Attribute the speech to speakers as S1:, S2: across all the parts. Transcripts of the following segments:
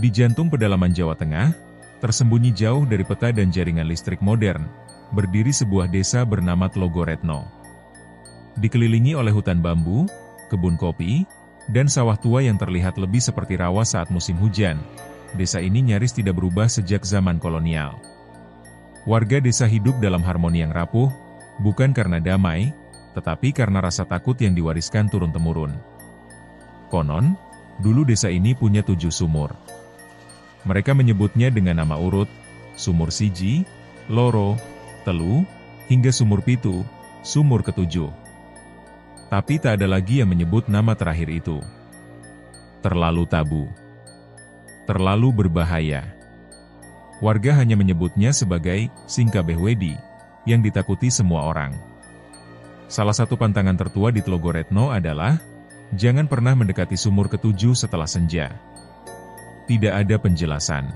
S1: Di jantung pedalaman Jawa Tengah, tersembunyi jauh dari peta dan jaringan listrik modern, berdiri sebuah desa bernama Tlogoretno. Dikelilingi oleh hutan bambu, kebun kopi, dan sawah tua yang terlihat lebih seperti rawa saat musim hujan, desa ini nyaris tidak berubah sejak zaman kolonial. Warga desa hidup dalam harmoni yang rapuh, bukan karena damai, tetapi karena rasa takut yang diwariskan turun-temurun. Konon, dulu desa ini punya 7 sumur. Mereka menyebutnya dengan nama urut, sumur siji, loro, telu, hingga sumur pitu, sumur ketujuh. Tapi tak ada lagi yang menyebut nama terakhir itu. Terlalu tabu. Terlalu berbahaya. Warga hanya menyebutnya sebagai Singkabehwedi, yang ditakuti semua orang. Salah satu pantangan tertua di Tlogoretno adalah, jangan pernah mendekati sumur ketujuh setelah senja. Tidak ada penjelasan.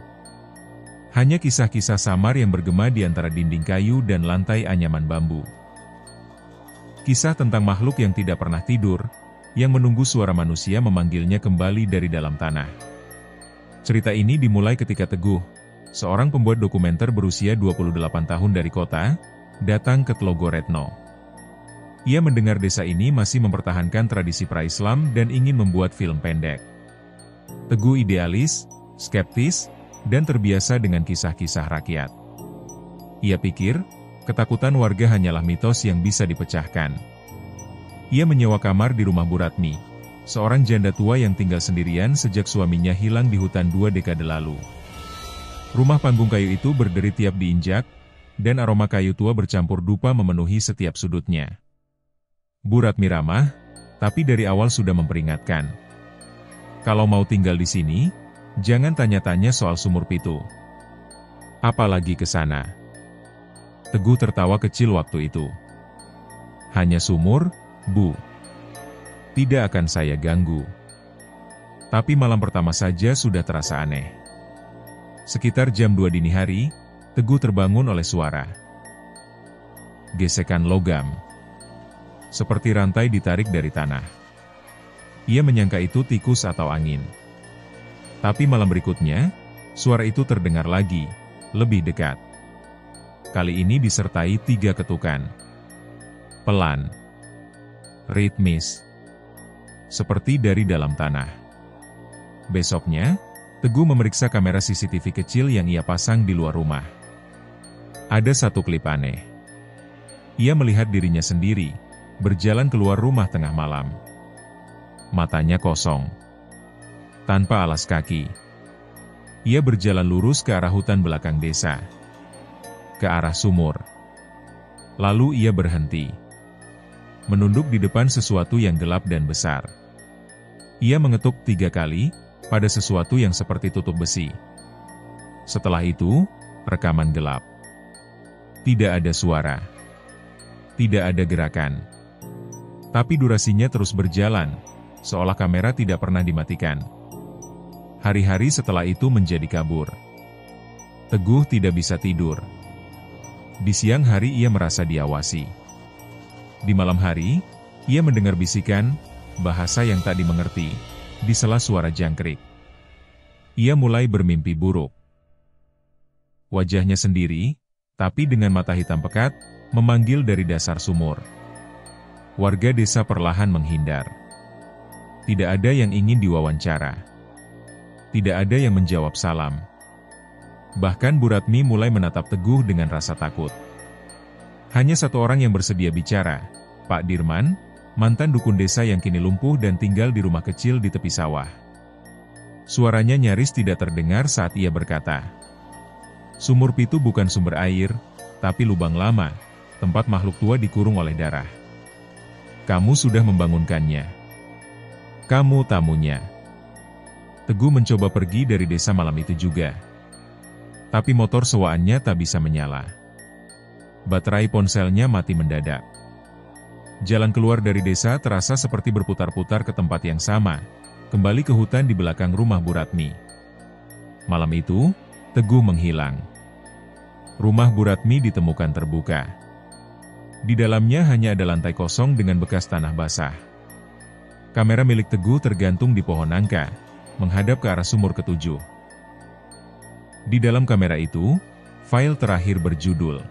S1: Hanya kisah-kisah samar yang bergema di antara dinding kayu dan lantai anyaman bambu. Kisah tentang makhluk yang tidak pernah tidur, yang menunggu suara manusia memanggilnya kembali dari dalam tanah. Cerita ini dimulai ketika Teguh, seorang pembuat dokumenter berusia 28 tahun dari kota, datang ke Tlogoretno. Ia mendengar desa ini masih mempertahankan tradisi pra-Islam dan ingin membuat film pendek. Teguh idealis, skeptis, dan terbiasa dengan kisah-kisah rakyat. Ia pikir, ketakutan warga hanyalah mitos yang bisa dipecahkan. Ia menyewa kamar di rumah Bu Ratmi, seorang janda tua yang tinggal sendirian sejak suaminya hilang di hutan 2 dekade lalu. Rumah panggung kayu itu berderi tiap diinjak, dan aroma kayu tua bercampur dupa memenuhi setiap sudutnya. Bu Ratmi ramah, tapi dari awal sudah memperingatkan. Kalau mau tinggal di sini, jangan tanya-tanya soal sumur pitu. Apalagi ke sana. Teguh tertawa kecil waktu itu. Hanya sumur, Bu. Tidak akan saya ganggu. Tapi malam pertama saja sudah terasa aneh. Sekitar jam 2 dini hari, Teguh terbangun oleh suara. Gesekan logam. Seperti rantai ditarik dari tanah. Ia menyangka itu tikus atau angin. Tapi malam berikutnya, suara itu terdengar lagi, lebih dekat. Kali ini disertai 3 ketukan. Pelan. Ritmis. Seperti dari dalam tanah. Besoknya, Teguh memeriksa kamera CCTV kecil yang ia pasang di luar rumah. Ada satu klip aneh. Ia melihat dirinya sendiri, berjalan keluar rumah tengah malam. Matanya kosong. Tanpa alas kaki. Ia berjalan lurus ke arah hutan belakang desa. Ke arah sumur. Lalu ia berhenti. Menunduk di depan sesuatu yang gelap dan besar. Ia mengetuk 3 kali, pada sesuatu yang seperti tutup besi. Setelah itu, rekaman gelap. Tidak ada suara. Tidak ada gerakan. Tapi durasinya terus berjalan, seolah kamera tidak pernah dimatikan. Hari-hari setelah itu menjadi kabur. Teguh tidak bisa tidur. Di siang hari ia merasa diawasi. Di malam hari, ia mendengar bisikan, bahasa yang tak dimengerti, di sela suara jangkrik. Ia mulai bermimpi buruk. Wajahnya sendiri, tapi dengan mata hitam pekat, memanggil dari dasar sumur. Warga desa perlahan menghindar. Tidak ada yang ingin diwawancara. Tidak ada yang menjawab salam. Bahkan Bu Ratmi mulai menatap Teguh dengan rasa takut. Hanya satu orang yang bersedia bicara, Pak Dirman, mantan dukun desa yang kini lumpuh dan tinggal di rumah kecil di tepi sawah. Suaranya nyaris tidak terdengar saat ia berkata, "Sumur pitu bukan sumber air, tapi lubang lama, tempat makhluk tua dikurung oleh darah. Kamu sudah membangunkannya. Kamu tamunya." Teguh mencoba pergi dari desa malam itu juga. Tapi motor sewaannya tak bisa menyala. Baterai ponselnya mati mendadak. Jalan keluar dari desa terasa seperti berputar-putar ke tempat yang sama, kembali ke hutan di belakang rumah Bu Ratmi. Malam itu, Teguh menghilang. Rumah Bu Ratmi ditemukan terbuka. Di dalamnya hanya ada lantai kosong dengan bekas tanah basah. Kamera milik Teguh tergantung di pohon nangka, menghadap ke arah sumur ketujuh. Di dalam kamera itu, file terakhir berjudul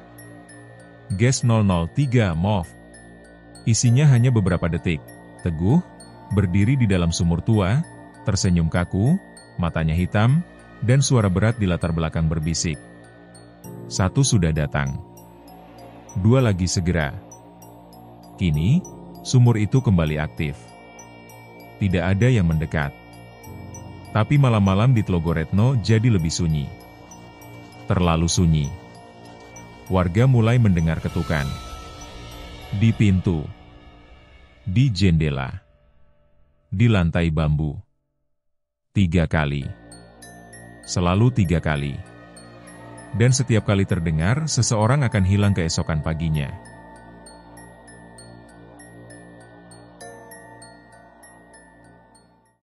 S1: Gas 003 MOV. Isinya hanya beberapa detik. Teguh, berdiri di dalam sumur tua, tersenyum kaku, matanya hitam, dan suara berat di latar belakang berbisik. 1 sudah datang. 2 lagi segera. Kini, sumur itu kembali aktif. Tidak ada yang mendekat. Tapi malam-malam di Tlogoretno jadi lebih sunyi. Terlalu sunyi. Warga mulai mendengar ketukan. Di pintu. Di jendela. Di lantai bambu. 3 kali. Selalu 3 kali. Dan setiap kali terdengar, seseorang akan hilang keesokan paginya.